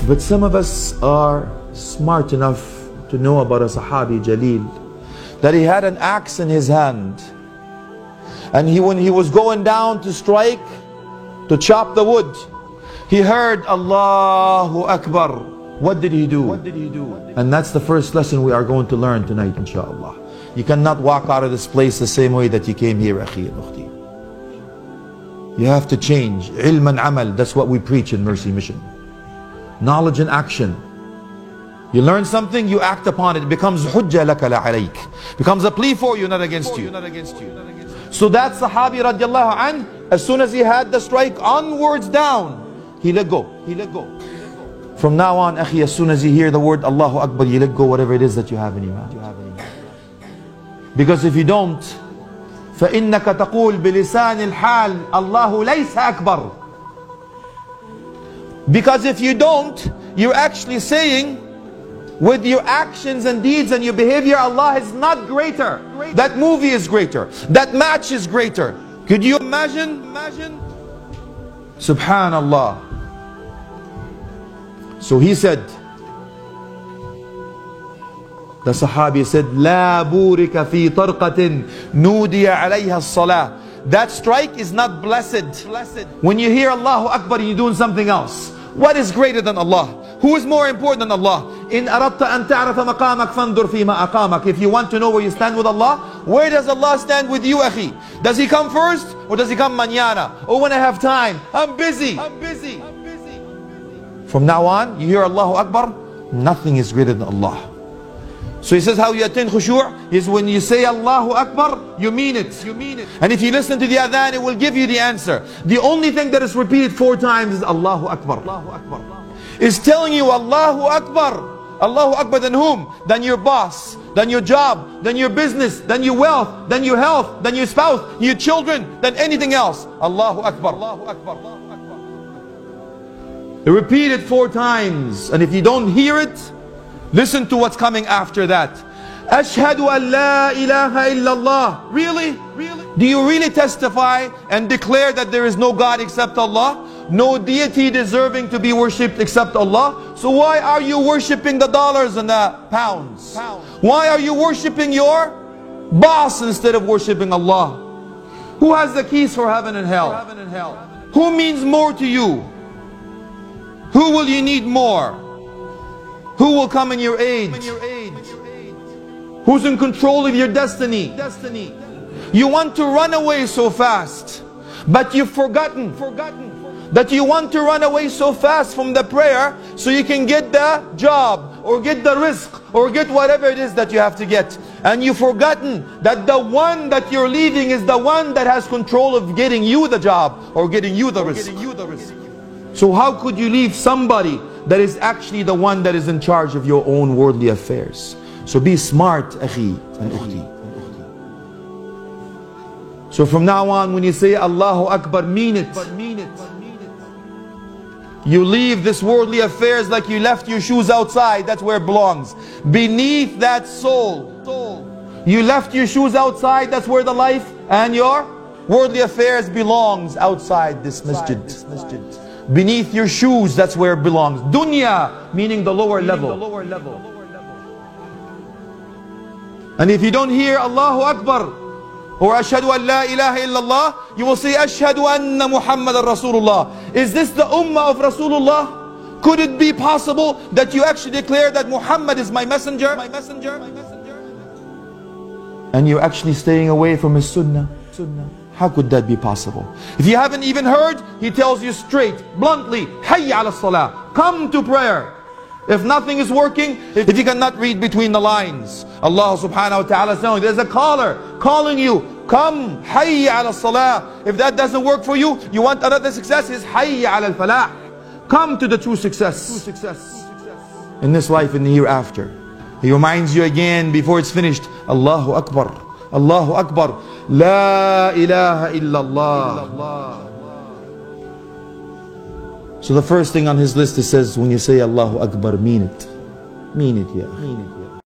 But some of us are smart enough to know about a Sahabi Jaleel, that he had an axe in his hand, and when he was going down to strike, to chop the wood, he heard Allahu Akbar. What did he do? And that's the first lesson we are going to learn tonight, inshallah. You cannot walk out of this place the same way that you came here, akhi and ukhti. You have to change. Ilm and amal, that's what we preach in Mercy Mission. Knowledge and action. You learn something, you act upon it. It becomes hujja laka la alayk. Becomes a plea for you, not against you. So that Sahabi radiallahu anh, as soon as he had the strike onwards down, he let go. From now on, akhi, as soon as you hear the word Allahu Akbar, you let go whatever it is that you have in your mouth. Because if you don't, فَإِنَّكَ تَقُولْ بِلِسَانِ الْحَالِ اللَّهُ لَيْسَ أَكْبَرُ. Because if you don't, you're actually saying with your actions and deeds and your behavior, Allah is not greater. That movie is greater. That match is greater. Could you imagine? Subhanallah. So he said, the Sahabi said, لا بورك في طرقة نودي عليها الصلاة. That strike is not blessed. When you hear Allahu Akbar, you're doing something else. What is greater than Allah? Who is more important than Allah? إن أردت أن تعرف مقامك فانظر فيما أقامك. If you want to know where you stand with Allah, where does Allah stand with you, akhi? Does He come first, or does He come mañana? Or when I have time? I'm busy. From now on, you hear Allahu Akbar, nothing is greater than Allah. So he says how you attain khushu' is when you say Allahu Akbar, you mean it. And if you listen to the adhan, it will give you the answer. The only thing that is repeated 4 times is Allahu Akbar. It's telling you Allahu Akbar. Allahu Akbar than whom? Than your boss, than your job, than your business, than your wealth, than your health, than your spouse, your children, than anything else. Allahu Akbar. Repeat it 4 times. And if you don't hear it, listen to what's coming after that. Ashhadu an la ilaha illallah. Really? Do you really testify and declare that there is no God except Allah? No deity deserving to be worshipped except Allah? So why are you worshipping the dollars and the pounds? Why are you worshipping your boss instead of worshipping Allah? Who has the keys for heaven and hell? Who means more to you? Who will you need more? Who will come in your aid? Who's in control of your destiny? You want to run away so fast, but you've forgotten that you want to run away so fast from the prayer so you can get the job or get the rizq or get whatever it is that you have to get. And you've forgotten that the one that you're leaving is the one that has control of getting you the job or getting you the rizq. So how could you leave somebody that is actually the one that is in charge of your own worldly affairs? So be smart, akhi and ukhti. So from now on, when you say Allahu Akbar, mean it. You leave this worldly affairs like you left your shoes outside. That's where it belongs. Beneath that sole. You left your shoes outside. That's where the life and your worldly affairs belongs, outside this masjid. Beneath your shoes, that's where it belongs. Dunya, meaning the lower level. And if you don't hear Allahu Akbar or Ashhadu an la ilaha illallah, you will say Ashhadu anna Muhammadan Rasulullah. Is this the ummah of Rasulullah? Could it be possible that you actually declare that Muhammad is my messenger? And you're actually staying away from his sunnah? How could that be possible? If you haven't even heard, he tells you straight, bluntly, Hayya ala salah, come to prayer. If nothing is working, if you cannot read between the lines, Allah subhanahu wa ta'ala is telling you, there's a caller calling you, come, Hayya ala salah. If that doesn't work for you, you want another success, is Hayya ala al-falah. Come to the true success in this life and the hereafter. He reminds you again before it's finished, Allahu Akbar. Allahu Akbar, La ilaha illallah. So the first thing on his list, it says, when you say Allahu Akbar, mean it. Mean it, yeah.